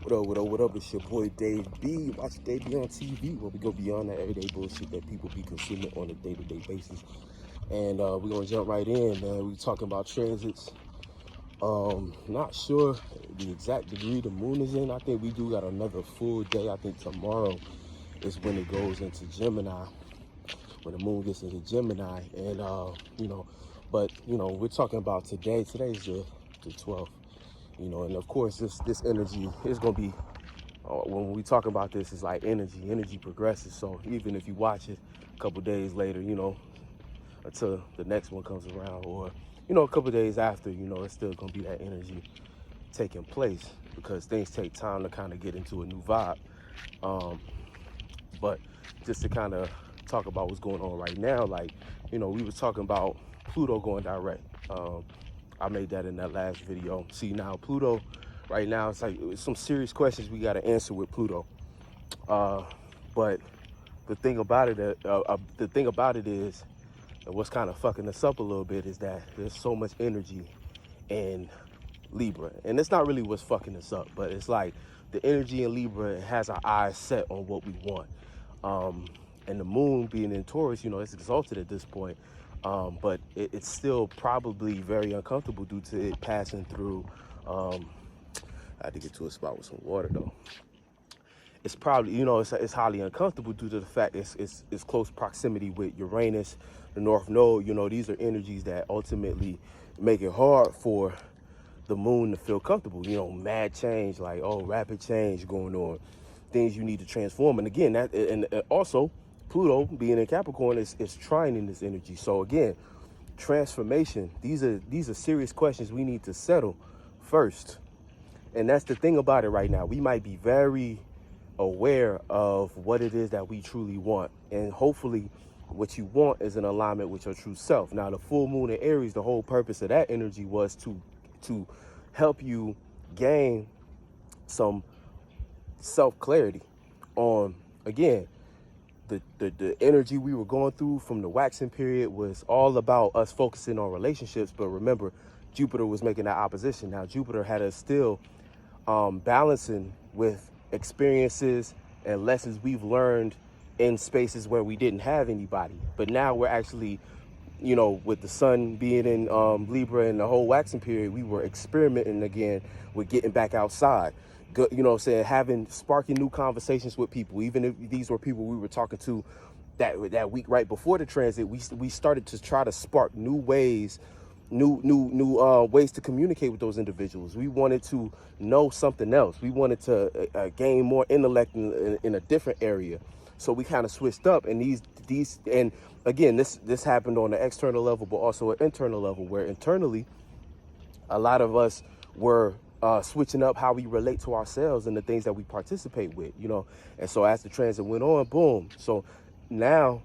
What up? It's your boy Dave B. Watch Dave B on TV, where we go beyond that everyday bullshit that people be consuming on a day-to-day basis. And we're gonna jump right in, man. We talking about transits. Not sure the exact degree the moon is in. I think we do got another full day. I think tomorrow is when it goes into Gemini, when the moon gets into Gemini. And but we're talking about today. Today's the 12th. And of course this energy is gonna be when we talk about this, it's like energy progresses. So even if you watch it a couple days later, until the next one comes around, or a couple days after, it's still gonna be that energy taking place, because things take time to kind of get into a new vibe. But just to kind of talk about what's going on right now, like, we were talking about Pluto going direct. I made that in that last video. See, now Pluto right now, it's like some serious questions we got to answer with Pluto. But the thing about it is, and what's kind of fucking us up a little bit, is that there's so much energy in Libra. And it's not really what's fucking us up, but it's like the energy in Libra has our eyes set on what we want. And the moon being in Taurus, it's exalted at this point. But it's still probably very uncomfortable due to it passing through. I had to get to a spot with some water though. It's probably, it's highly uncomfortable due to the fact it's close proximity with Uranus, the North Node. These are energies that ultimately make it hard for the moon to feel comfortable. Mad change, like, rapid change going on, things you need to transform. And again, and also Pluto being in Capricorn is trine in this energy. So again, transformation, these are serious questions we need to settle first. And that's the thing about it right now. We might be very aware of what it is that we truly want. And hopefully what you want is in alignment with your true self. Now, the full moon in Aries, the whole purpose of that energy was to help you gain some self-clarity on, again, the energy we were going through from the waxing period was all about us focusing on relationships. But remember, Jupiter was making that opposition. Now, Jupiter had us still balancing with experiences and lessons we've learned in spaces where we didn't have anybody. But now we're actually, with the sun being in Libra and the whole waxing period, we were experimenting again with getting back outside. Sparking new conversations with people, even if these were people we were talking to that week right before the transit. We started to try to spark new ways, new ways to communicate with those individuals. We wanted to know something else. We wanted to gain more intellect in a different area. So we kind of switched up, and these and again, this happened on the external level, but also an internal level, where internally a lot of us were switching up how we relate to ourselves and the things that we participate with, And so as the transit went on, boom. So now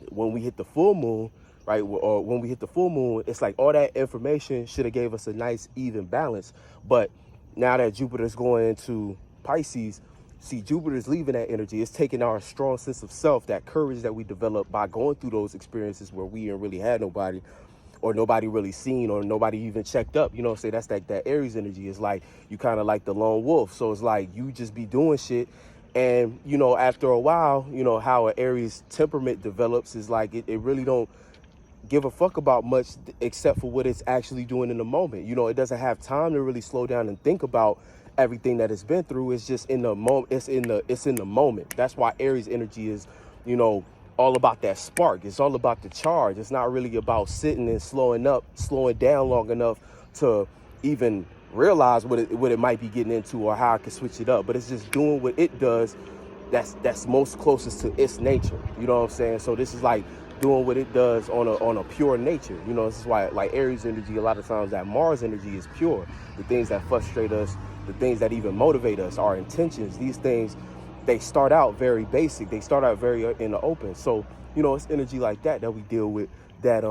when we hit the full moon, right, or when we hit the full moon, it's like all that information should have gave us a nice even balance. But now that Jupiter's going into Pisces, see, Jupiter's leaving that energy. It's taking our strong sense of self, that courage that we developed by going through those experiences where we didn't really had nobody, or nobody really seen, or nobody even checked up. Say that's that Aries energy. Is like you kind of like the lone wolf. So it's like you just be doing shit. And, after a while, how an Aries temperament develops is like it really don't give a fuck about much except for what it's actually doing in the moment. It doesn't have time to really slow down and think about everything that it's been through. It's just in the moment. It's in the moment. That's why Aries energy is, all about that spark. It's all about the charge. It's not really about sitting and slowing down long enough to even realize what it might be getting into or how I can switch it up. But it's just doing what it does that's most closest to its nature. You know what I'm saying? So this is like doing what it does on a pure nature. This is why, like, Aries energy, a lot of times that Mars energy is pure. The things that frustrate us, the things that even motivate us, our intentions, these things, they start out very basic. They start out very in the open. So, it's energy like that we deal with that,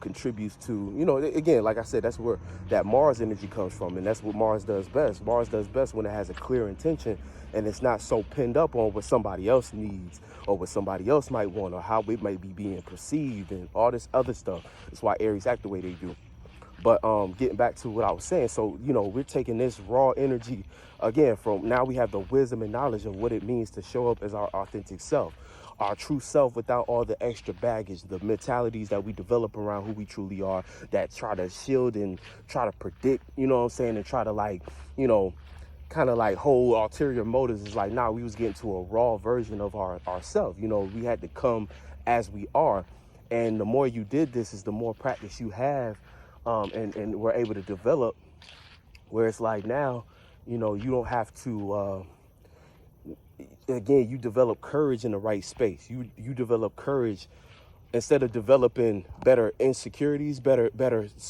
contributes to, again, like I said, that's where that Mars energy comes from. And that's what Mars does best. Mars does best when it has a clear intention and it's not so pinned up on what somebody else needs or what somebody else might want or how it might be being perceived and all this other stuff. That's why Aries act the way they do. But getting back to what I was saying, so, you know, we're taking this raw energy, again, from now we have the wisdom and knowledge of what it means to show up as our authentic self, our true self without all the extra baggage, the mentalities that we develop around who we truly are that try to shield and try to predict, you know what I'm saying, and try to, like, you know, kind of like hold ulterior motives. Is like, nah, we was getting to a raw version of ourselves. You know, we had to come as we are. And the more you did this is the more practice you have, and we're able to develop, where it's like now, you know, you don't have to, again, you develop courage in the right space. You develop courage instead of developing better insecurities, better,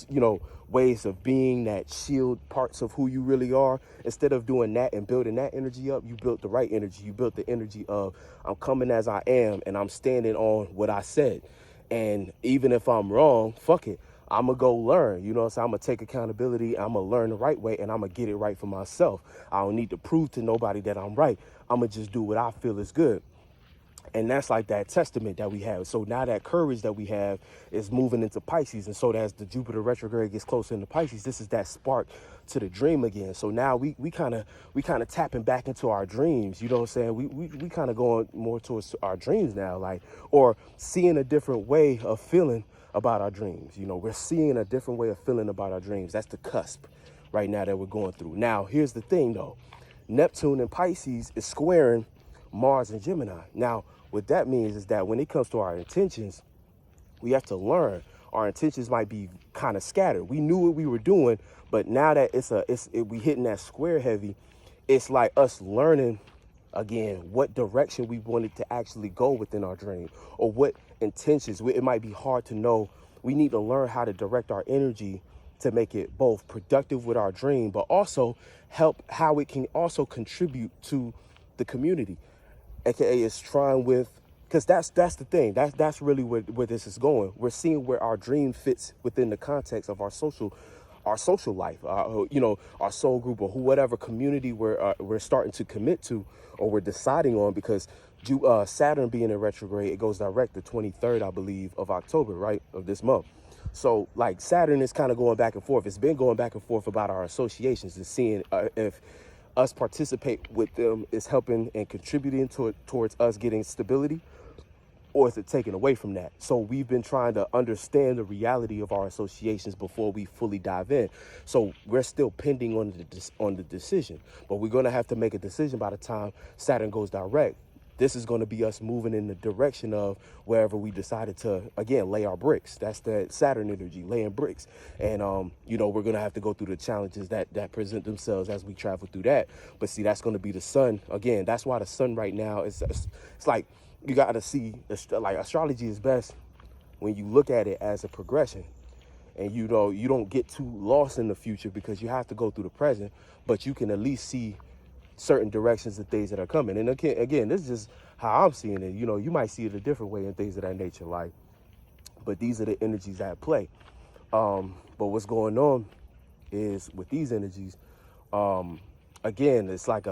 you know, ways of being that shield parts of who you really are. Instead of doing that and building that energy up, you built the right energy. You built the energy of, I'm coming as I am and I'm standing on what I said. And even if I'm wrong, fuck it, I'm gonna go learn, you know what I'm saying? I'm gonna take accountability, I'm gonna learn the right way, and I'm gonna get it right for myself. I don't need to prove to nobody that I'm right. I'm gonna just do what I feel is good. And that's like that testament that we have. So now that courage that we have is moving into Pisces. And so as the Jupiter retrograde gets closer into Pisces, this is that spark to the dream again. So now we kind of tapping back into our dreams. You know what I'm saying? We kind of going more towards our dreams now, like, or seeing a different way of feeling about our dreams. You know, we're seeing a different way of feeling about our dreams. That's the cusp right now that we're going through. Now, here's the thing though. Neptune and Pisces is squaring Mars and Gemini. Now, what that means is that when it comes to our intentions, we have to learn. Our intentions might be kind of scattered. We knew what we were doing, but now that we hitting that square heavy, it's like us learning again what direction we wanted to actually go within our dream, or what intentions. It might be hard to know. We need to learn how to direct our energy to make it both productive with our dream, but also help how it can also contribute to the community. AKA is trying with, because that's the thing. That's really where this is going. We're seeing where our dream fits within the context of our social life, you know, our soul group, or whatever community we're starting to commit to, or we're deciding on, because Saturn being in retrograde, it goes direct the 23rd, I believe, of October, right, of this month. So like Saturn is kind of going back and forth. It's been going back and forth about our associations and seeing if us participate with them is helping and contributing towards us getting stability, or is it taken away from that? So we've been trying to understand the reality of our associations before we fully dive in. So we're still pending on the decision, but we're going to have to make a decision by the time Saturn goes direct. This is going to be us moving in the direction of wherever we decided to, again, lay our bricks. That's the Saturn energy, laying bricks. And, you know, we're going to have to go through the challenges that present themselves as we travel through that. But see, that's going to be the sun. Again, that's why the sun right now it's like, you got to see, like, astrology is best when you look at it as a progression. And, you know, you don't get too lost in the future because you have to go through the present, but you can at least see certain directions of things that are coming. And again, this is just how I'm seeing it. You know, you might see it a different way and things of that nature, like, but these are the energies at play. But what's going on is with these energies, again, it's like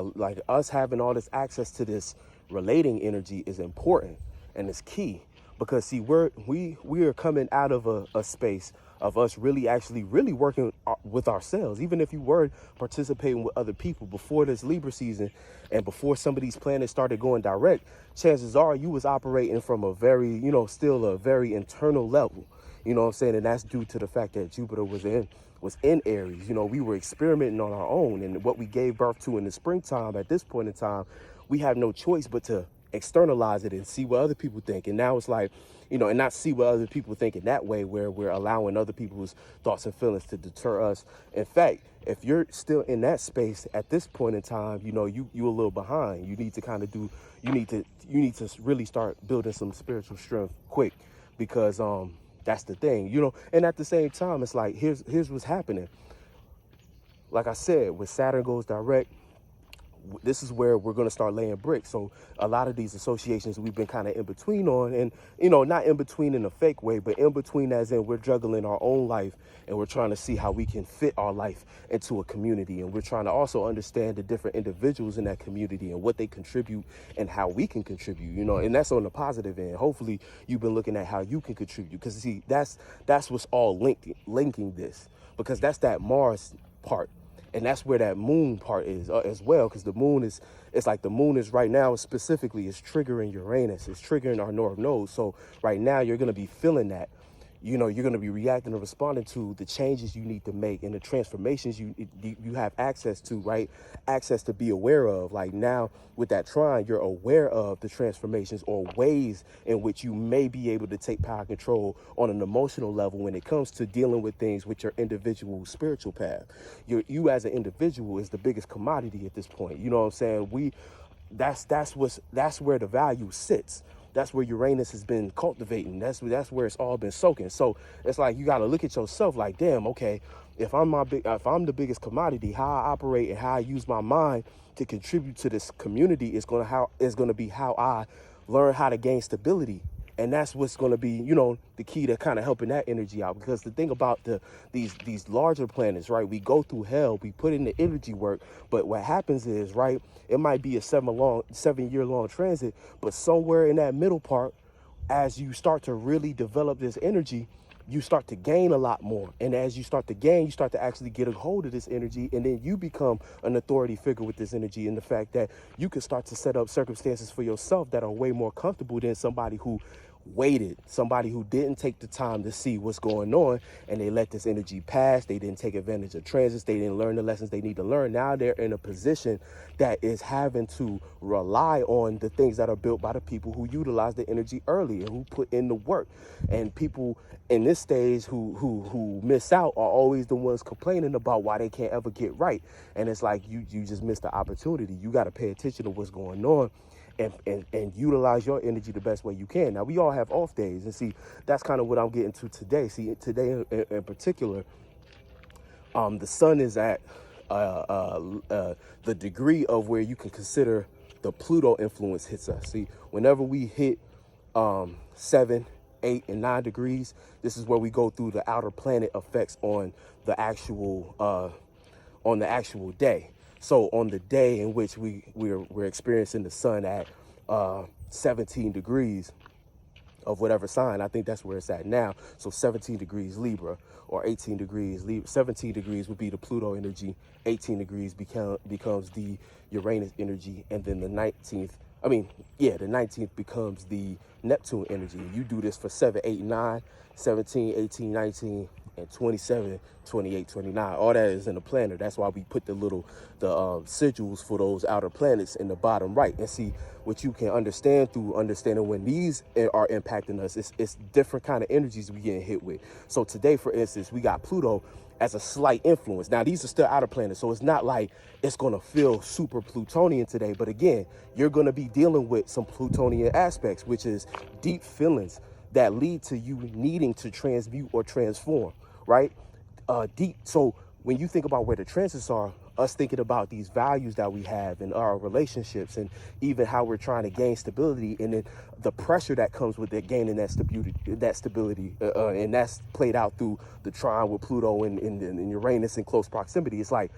us having all this access to this relating energy is important and it's key, because see, we are coming out of a space of us really working with ourselves. Even if you were participating with other people before this Libra season and before some of these planets started going direct, chances are you was operating from a very, you know, still a very internal level. You know what I'm saying? And that's due to the fact that Jupiter was in Aries. You know, we were experimenting on our own, and what we gave birth to in the springtime, at this point in time, we have no choice but to externalize it and see what other people think. And now it's like, you know, and not see what other people think in that way, where we're allowing other people's thoughts and feelings to deter us. In fact, if you're still in that space at this point in time, you know, you a little behind. You need to kind of you need to really start building some spiritual strength quick, because that's the thing, you know. And at the same time, it's like, here's what's happening. Like I said, when Saturn goes direct, this is where we're going to start laying bricks. So a lot of these associations we've been kind of in between on, and not in between in a fake way, but in between as in we're juggling our own life, and we're trying to see how we can fit our life into a community, and we're trying to also understand the different individuals in that community and what they contribute and how we can contribute, and that's on the positive end. Hopefully you've been looking at how you can contribute, because see, that's what's all linking this, because that's that Mars part. And that's where that moon part is as well, because the moon it's like the moon is right now specifically is triggering Uranus, it's triggering our north node. So right now you're going to be feeling that, you're going to be reacting and responding to the changes you need to make and the transformations you have access to, right? Access to be aware of. Like now with that trine, you're aware of the transformations or ways in which you may be able to take power control on an emotional level when it comes to dealing with things with your individual spiritual path. You as an individual is the biggest commodity at this point. You know what I'm saying? That's where the value sits. That's where Uranus has been cultivating. That's where it's all been soaking. So it's like you got to look at yourself like, damn, okay, if I'm the biggest commodity, how I operate and how I use my mind to contribute to this community is going to be how I learn how to gain stability. And that's what's going to be, the key to kind of helping that energy out. Because the thing about these larger planets, right, we go through hell, we put in the energy work, but what happens is, right, it might be a 7-year-long transit, but somewhere in that middle part, as you start to really develop this energy, you start to gain a lot more. And as you start to gain, you start to actually get a hold of this energy, and then you become an authority figure with this energy, and the fact that you can start to set up circumstances for yourself that are way more comfortable than somebody who waited, somebody who didn't take the time to see what's going on, and they let this energy pass. They didn't take advantage of transits. They didn't learn the lessons they need to learn. Now they're in a position that is having to rely on the things that are built by the people who utilize the energy early and who put in the work. And people in this stage who miss out are always the ones complaining about why they can't ever get right. And it's like you just missed the opportunity. You got to pay attention to what's going on and utilize your energy the best way you can. Now, we all have off days, and see, that's kind of what I'm getting to today. See, today in particular, the sun is at the degree of where you can consider the Pluto influence hits us. See, whenever we hit 7, 8, and 9 degrees, this is where we go through the outer planet effects on the actual day. So on the day in which we're experiencing the sun at 17 degrees of whatever sign, I think that's where it's at now. So 17 degrees Libra or 18 degrees Libra. 17 degrees would be the Pluto energy. 18 degrees becomes the Uranus energy, and then the 19th becomes the Neptune energy. You do this for 7, 8, 9, 17, 18, 19, and 27, 28, 29. All that is in the planner. That's why we put the sigils for those outer planets in the bottom right. And see, what you can understand through understanding when these are impacting us, it's different kind of energies we getting hit with. So today, for instance, we got Pluto as a slight influence. Now, these are still outer planets, so it's not like it's going to feel super Plutonian today. But again, you're going to be dealing with some Plutonian aspects, which is deep feelings that lead to you needing to transmute or transform, right? Deep. So when you think about where the transits are, us thinking about these values that we have in our relationships, and even how we're trying to gain stability, and then the pressure that comes with it, gaining that stability, and that's played out through the trine with Pluto and Uranus in close proximity. It's like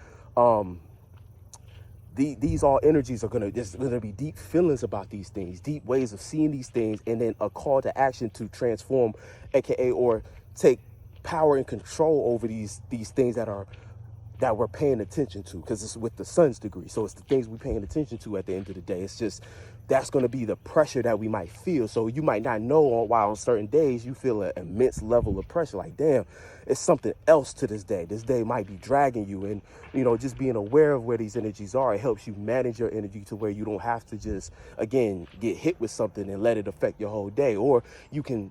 these all energies there's gonna be deep feelings about these things, deep ways of seeing these things, and then a call to action to transform, aka or take power and control over these things that we're paying attention to, because it's with the sun's degree. So it's the things we're paying attention to at the end of the day. It's just, that's going to be the pressure that we might feel. So you might not know why on certain days you feel an immense level of pressure. Like, damn, it's something else to this day. This day might be dragging you. And, just being aware of where these energies are, it helps you manage your energy to where you don't have to just, again, get hit with something and let it affect your whole day. Or you can,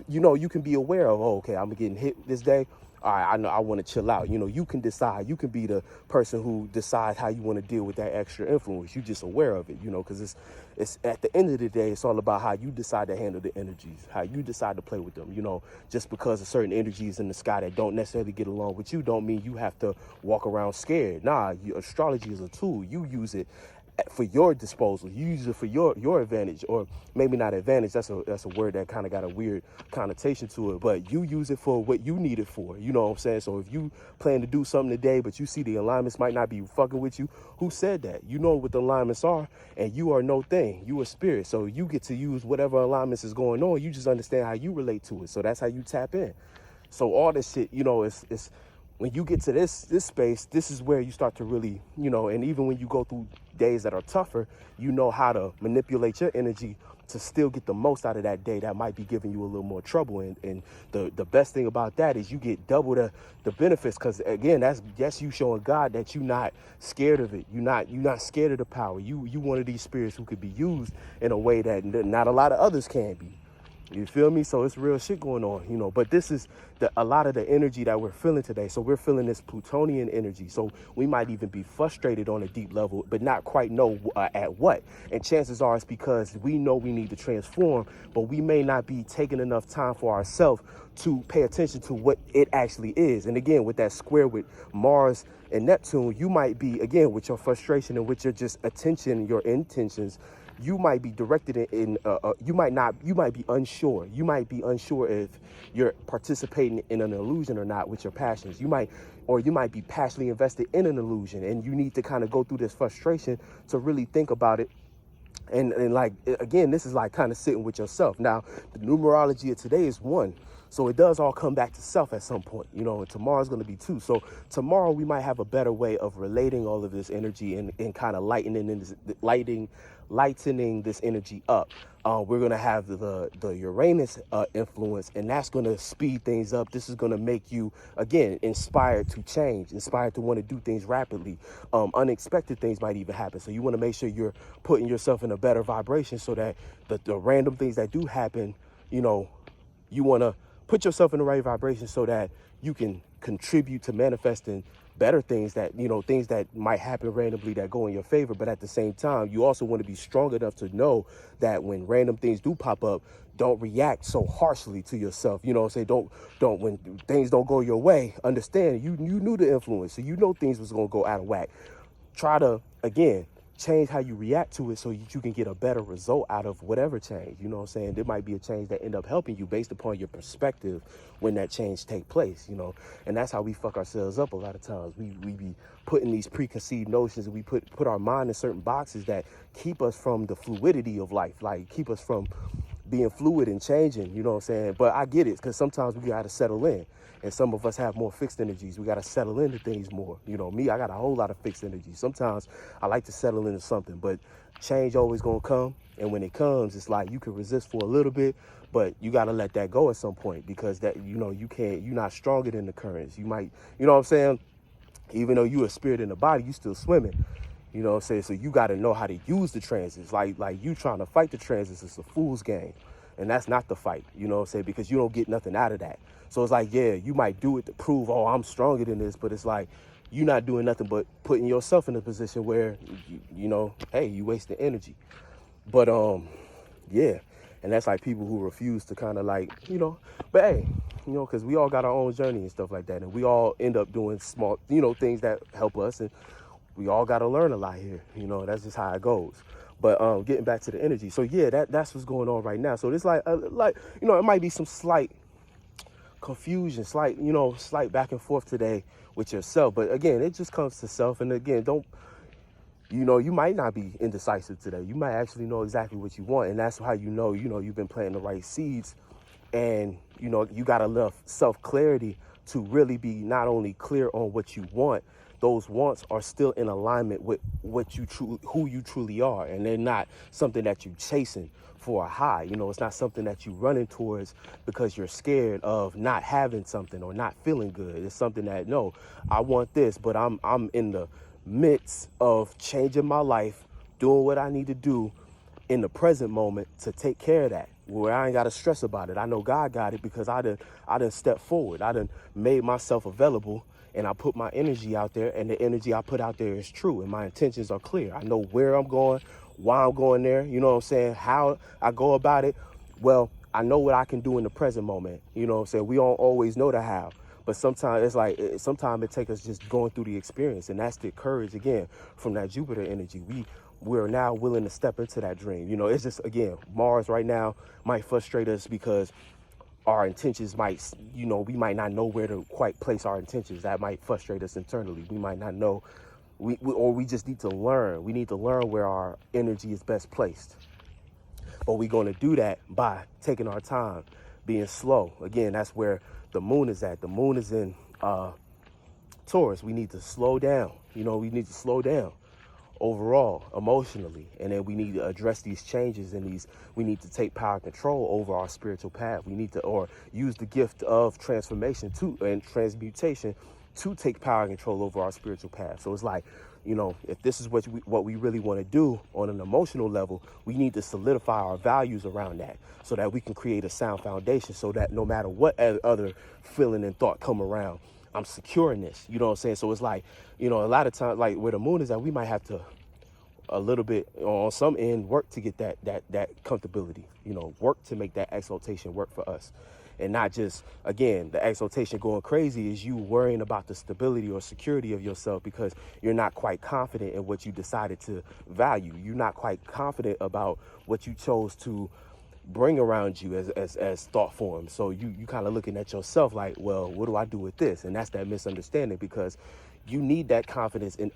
you can be aware of, okay, I'm getting hit this day. all right, I know I want to chill out. You know, you can decide. You can be the person who decides how you want to deal with that extra influence. You just aware of it, you know, because it's at the end of the day, it's all about how you decide to handle the energies, how you decide to play with them. You know, just because of certain energies in the sky that don't necessarily get along with you don't mean you have to walk around scared. Nah, astrology is a tool. You use it for your disposal. You use it for your advantage, or maybe not advantage. That's a word that kind of got a weird connotation to it, but you use it for what you need it for. You know what I'm saying? So if you plan to do something today, but you see the alignments might not be fucking with you, who said that? You know what the alignments are, and you are no thing. You a spirit, so you get to use whatever alignments is going on. You just understand how you relate to it. So that's how you tap in. So all this shit, you know, it's when you get to this space, this is where you start to really, you know, and even when you go through days that are tougher, you know how to manipulate your energy to still get the most out of that day that might be giving you a little more trouble. And the best thing about that is you get double the benefits, because again, that's you showing God that you're not scared of it. You're not scared of the power. You one of these spirits who could be used in a way that not a lot of others can be. You feel me? So it's real shit going on, you know, but this is a lot of the energy that we're feeling today. So we're feeling this Plutonian energy. So we might even be frustrated on a deep level, but not quite know at what. And chances are it's because we know we need to transform, but we may not be taking enough time for ourselves to pay attention to what it actually is. And again, with that square with Mars and Neptune, you might be, again, with your frustration and with your just attention, your intentions, you might be directed you might be unsure. You might be unsure if you're participating in an illusion or not with your passions. You might be passionately invested in an illusion, and you need to kind of go through this frustration to really think about it. And like, again, this is like kind of sitting with yourself. Now, the numerology of today is 1. So it does all come back to self at some point, you know, and tomorrow's going to be 2. So tomorrow we might have a better way of relating all of this energy and kind of lightening this energy up. We're going to have the Uranus influence, and that's going to speed things up. This is going to make you, again, inspired to change, inspired to want to do things rapidly. Unexpected things might even happen. So you want to make sure you're putting yourself in a better vibration so that the random things that do happen, you know, you want to put yourself in the right vibration so that you can contribute to manifesting better things, that, you know, things that might happen randomly that go in your favor. But at the same time, you also want to be strong enough to know that when random things do pop up, don't react so harshly to yourself. You know what I'm saying? Don't when things don't go your way, understand you knew the influence, so you know things was going to go out of whack. Try to, again, change how you react to it so you can get a better result out of whatever change. You know what I'm saying? There might be a change that end up helping you based upon your perspective when that change take place, you know. And that's how we fuck ourselves up a lot of times. We be putting these preconceived notions, and we put our mind in certain boxes that keep us from the fluidity of life, like keep us from being fluid and changing, you know what I'm saying? But I get it, because sometimes we got to settle in. And some of us have more fixed energies. We got to settle into things more. You know, me, I got a whole lot of fixed energy. Sometimes I like to settle into something, but change always going to come. And when it comes, it's like you can resist for a little bit, but you got to let that go at some point, because that, you know, you're not stronger than the currents. You might, you know what I'm saying? Even though you a spirit in the body, you still swimming. You know what I'm saying? So you got to know how to use the transits. Like you trying to fight the transits, it's a fool's game. And that's not the fight, you know what I'm saying? Because you don't get nothing out of that. So it's like, yeah, you might do it to prove, oh, I'm stronger than this, but it's like, you're not doing nothing but putting yourself in a position where, you know, hey, you wasting energy. But, yeah. And that's like people who refuse to kind of like, you know, but hey, you know, because we all got our own journey and stuff like that. And we all end up doing small, you know, things that help us. And we all got to learn a lot here. You know, that's just how it goes. But getting back to the energy. So, yeah, that's what's going on right now. So it's like, you know, it might be some slight confusion, slight back and forth today with yourself. But again, it just comes to self. And again, you know, you might not be indecisive today. You might actually know exactly what you want. And that's how you know, you've been planting the right seeds. And, you know, you got enough self-clarity to really be not only clear on what you want, those wants are still in alignment with who you truly are. And they're not something that you're chasing for a high. You know, it's not something that you're running towards because you're scared of not having something or not feeling good. It's something that, no, I want this, but I'm in the midst of changing my life, doing what I need to do in the present moment to take care of that. where I ain't got to stress about it. I know God got it because I done stepped forward. I done made myself available, and I put my energy out there, and the energy I put out there is true, and my intentions are clear. I know where I'm going, why I'm going there, you know what I'm saying, how I go about it. Well, I know what I can do in the present moment, you know what I'm saying. We don't always know the how, but sometimes it's like, sometimes it takes us just going through the experience, and that's the courage, again, from that Jupiter energy. We're now willing to step into that dream. You know, it's just, again, Mars right now might frustrate us because our intentions might, you know, we might not know where to quite place our intentions. That might frustrate us internally. We might not know, or we just need to learn. We need to learn where our energy is best placed. But we're going to do that by taking our time, being slow. Again, that's where the moon is at. The moon is in Taurus. We need to slow down. You know, we need to slow down overall, emotionally, and then we need to address these changes, and we need to take power and control over our spiritual path. We need to, or use the gift of transformation and transmutation to take power and control over our spiritual path. So it's like, you know, if this is what we really want to do on an emotional level, we need to solidify our values around that so that we can create a sound foundation, so that no matter what other feeling and thought come around, I'm secure in this, you know what I'm saying? So it's like, you know, a lot of times, like where the moon is at, we might have to a little bit on some end work to get that comfortability, you know, work to make that exaltation work for us. And not just, again, the exaltation going crazy is you worrying about the stability or security of yourself because you're not quite confident in what you decided to value. You're not quite confident about what you chose to bring around you as thought forms. So you kind of looking at yourself like, well, what do I do with this? And that's that misunderstanding, because you need that confidence in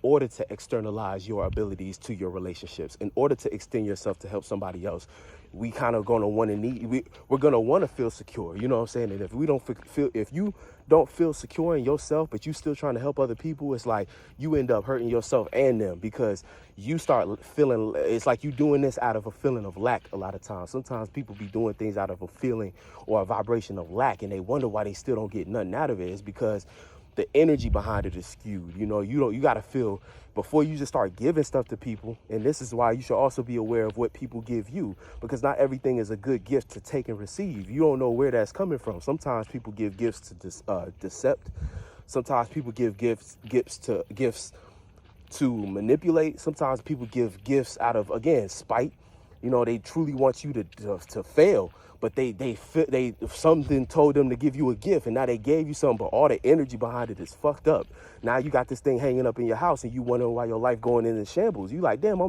order to externalize your abilities to your relationships, in order to extend yourself to help somebody else. We kind of going to want to we're going to want to feel secure, you know what I'm saying? And if we don't feel, if you don't feel secure in yourself, but you still trying to help other people, it's like you end up hurting yourself and them, because you start feeling, it's like you doing this out of a feeling of lack a lot of times. Sometimes people be doing things out of a feeling or a vibration of lack, and they wonder why they still don't get nothing out of it. It's because the energy behind it is skewed. You know, you got to feel before you just start giving stuff to people. And this is why you should also be aware of what people give you, because not everything is a good gift to take and receive. You don't know where that's coming from. Sometimes people give gifts to decept. Sometimes people give gifts to manipulate. Sometimes people give gifts out of, again, spite. You know, they truly want you to fail, but they something told them to give you a gift, and now they gave you something, but all the energy behind it is fucked up. Now you got this thing hanging up in your house, and you wonder why your life going in shambles. You like, damn,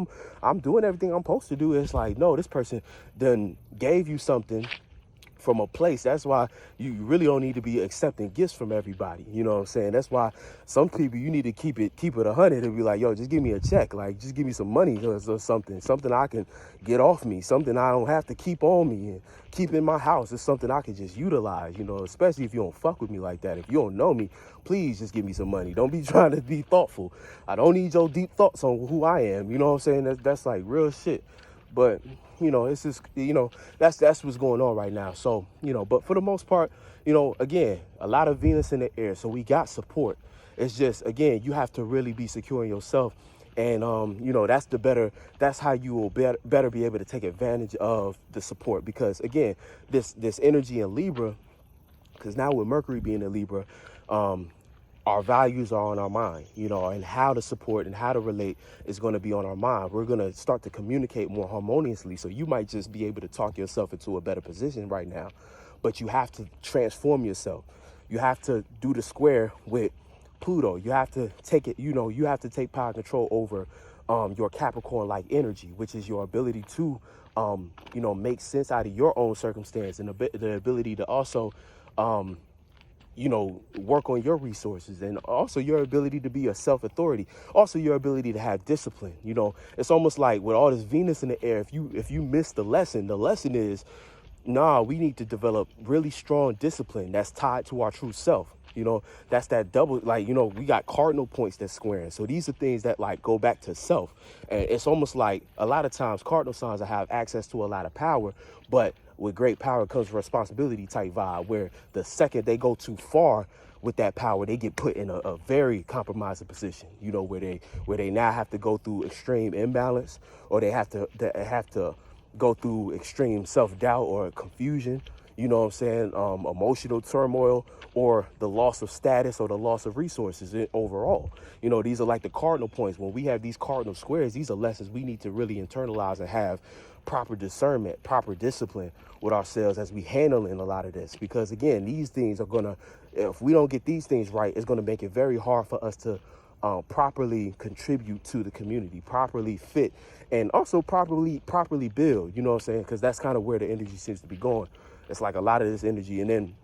I'm doing everything I'm supposed to do. It's like, no, this person done gave you something from a place. That's why you really don't need to be accepting gifts from everybody. You know what I'm saying? That's why some people, you need to keep it 100 and be like, yo, just give me a check. Like, just give me some money or something I can get off me, something I don't have to keep on me and keep in my house. It's something I can just utilize, you know, especially if you don't fuck with me like that. If you don't know me, please just give me some money. Don't be trying to be thoughtful. I don't need your deep thoughts on who I am. You know what I'm saying? That's like real shit. But, you know, it's just, you know, that's what's going on right now. So, you know, but for the most part, you know, again, a lot of Venus in the air. So we got support. It's just, again, you have to really be secure in yourself. And, you know, that's how you will better be able to take advantage of the support. Because, again, this energy in Libra, because now with Mercury being in Libra, our values are on our mind, you know, and how to support and how to relate is going to be on our mind. We're going to start to communicate more harmoniously. So you might just be able to talk yourself into a better position right now, but you have to transform yourself. You have to do the square with Pluto. You have to take it, you know, you have to take power and control over your Capricorn-like energy, which is your ability to, you know, make sense out of your own circumstance, and the ability to also, you know, work on your resources, and also your ability to be a self-authority, also your ability to have discipline. You know, it's almost like with all this Venus in the air, if you miss the lesson is, we need to develop really strong discipline that's tied to our true self. You know, that's that double, like, you know, we got cardinal points that's squaring. So these are things that like go back to self. And it's almost like a lot of times cardinal signs have access to a lot of power, but with great power comes responsibility type vibe, where the second they go too far with that power, they get put in a very compromising position, you know, where they now have to go through extreme imbalance, or they have to go through extreme self-doubt or confusion, you know what I'm saying, emotional turmoil, or the loss of status or the loss of resources overall. You know, these are like the cardinal points. When we have these cardinal squares, these are lessons we need to really internalize and have proper discernment, proper discipline with ourselves as we handle in a lot of this. Because again, these things are gonna, if we don't get these things right, it's gonna make it very hard for us to properly contribute to the community, properly fit, and also properly build, you know what I'm saying? Because that's kind of where the energy seems to be going. It's like a lot of this energy, and then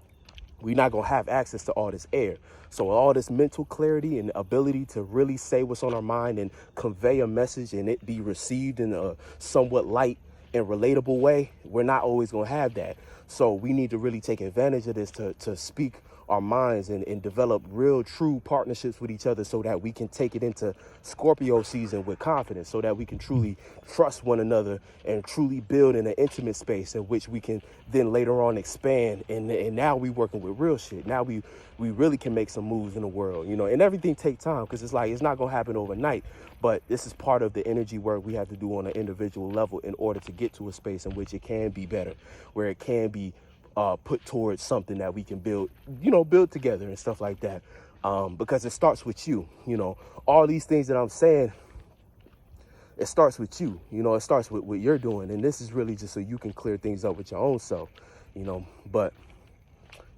we're not going to have access to all this air. So all this mental clarity and ability to really say what's on our mind and convey a message and it be received in a somewhat light and relatable way, we're not always going to have that. So we need to really take advantage of this to speak our minds and develop real, true partnerships with each other so that we can take it into Scorpio season with confidence, so that we can truly trust one another and truly build in an intimate space in which we can then later on expand. And now we working with real shit. Now we really can make some moves in the world, you know, and everything take time, because it's like, it's not going to happen overnight. But this is part of the energy work we have to do on an individual level in order to get to a space in which it can be better, where it can be put towards something that we can build, you know, build together and stuff like that. Because it starts with you, you know, all these things that I'm saying, it starts with you, you know, it starts with what you're doing. And this is really just so you can clear things up with your own self, you know. But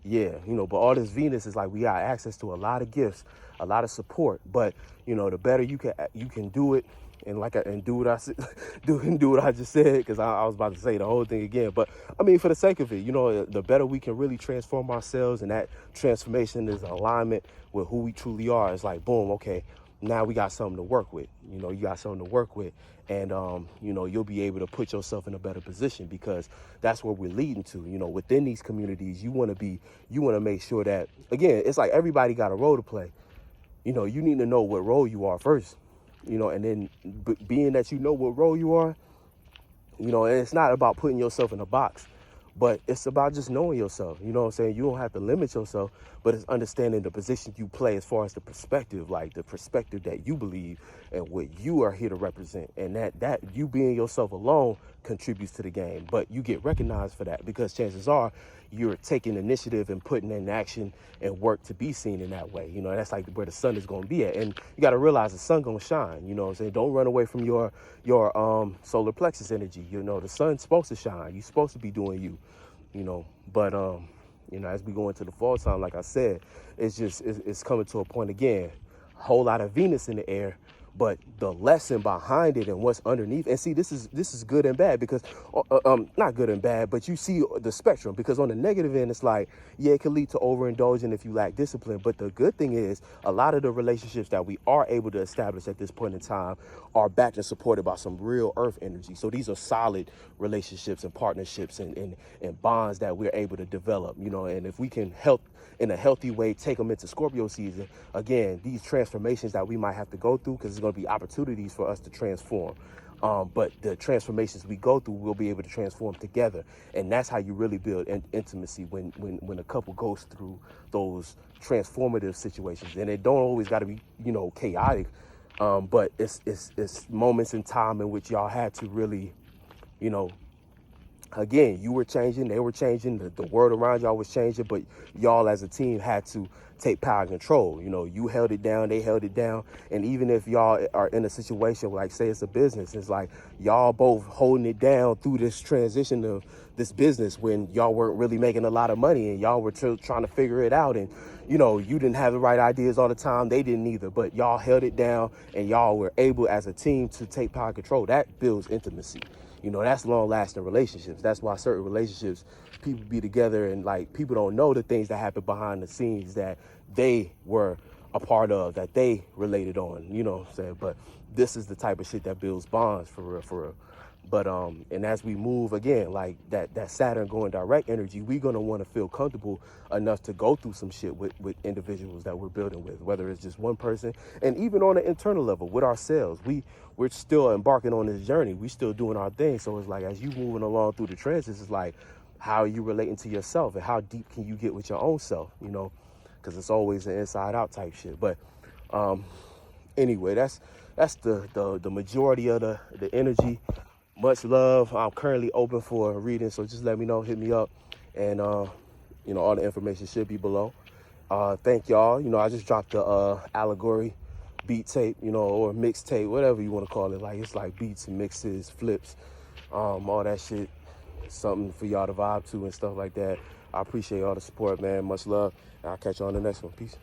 yeah, you know, but all this Venus is like, we got access to a lot of gifts, a lot of support. But, you know, the better you can do it, and do what I said, do what I just said, because I was about to say the whole thing again. But I mean, for the sake of it, you know, the better we can really transform ourselves, and that transformation is alignment with who we truly are. It's like, boom, okay, now we got something to work with. You know, you got something to work with, and you know, you'll be able to put yourself in a better position, because that's where we're leading to. You know, within these communities, you want to make sure that, again, it's like everybody got a role to play. You know, you need to know what role you are first. You know, and then being that you know what role you are, you know, and it's not about putting yourself in a box, but it's about just knowing yourself. You know what I'm saying? You don't have to limit yourself, but it's understanding the position you play as far as the perspective, like the perspective that you believe and what you are here to represent. And that you being yourself alone contributes to the game, but you get recognized for that, because chances are you're taking initiative and putting in action and work to be seen in that way. You know, that's like where the sun is going to be at. And you got to realize the sun going to shine. You know what I'm saying? Don't run away from your solar plexus energy. You know, the sun's supposed to shine. You're supposed to be doing you, you know. But, you know, as we go into the fall time, like I said, it's coming to a point again, a whole lot of Venus in the air. But the lesson behind it and what's underneath, and see, this is good and bad, because not good and bad, but you see the spectrum, because on the negative end, it's like, yeah, it can lead to overindulging if you lack discipline. But the good thing is, a lot of the relationships that we are able to establish at this point in time are backed and supported by some real earth energy. So these are solid relationships and partnerships and bonds that we're able to develop, you know. And if we can help in a healthy way take them into Scorpio season, again, these transformations that we might have to go through, because there's going to be opportunities for us to transform. But the transformations we go through, we'll be able to transform together. And that's how you really build intimacy, when a couple goes through those transformative situations. And it don't always got to be, you know, chaotic. But it's moments in time in which y'all had to really, you know, again, you were changing, they were changing, the world around y'all was changing, but y'all as a team had to take power and control. You know, you held it down, they held it down. And even if y'all are in a situation, like say it's a business, it's like y'all both holding it down through this transition of this business when y'all weren't really making a lot of money, and y'all were trying to figure it out. And, you know, you didn't have the right ideas all the time, they didn't either, but y'all held it down, and y'all were able as a team to take power and control. That builds intimacy. You know, that's long-lasting relationships. That's why certain relationships, people be together, and like, people don't know the things that happen behind the scenes that they were a part of, that they related on, you know what I'm saying? But this is the type of shit that builds bonds, for real, for real. But, and as we move again, like that Saturn going direct energy, we're going to want to feel comfortable enough to go through some shit with individuals that we're building with, whether it's just one person, and even on an internal level with ourselves. We're still embarking on this journey. We still doing our thing. So it's like, as you moving along through the transits, it's like, how are you relating to yourself, and how deep can you get with your own self, you know, because it's always an inside out type shit. But anyway, that's the majority of the energy. Much love. I'm currently open for a reading, so just let me know, hit me up, and you know, all the information should be below. Thank y'all. You know, I just dropped the allegory beat tape, you know, or mixtape, whatever you want to call it. Like, it's like beats and mixes, flips, all that shit. Something for y'all to vibe to and stuff like that. I appreciate all the support, man. Much love. And I'll catch you on the next one. Peace.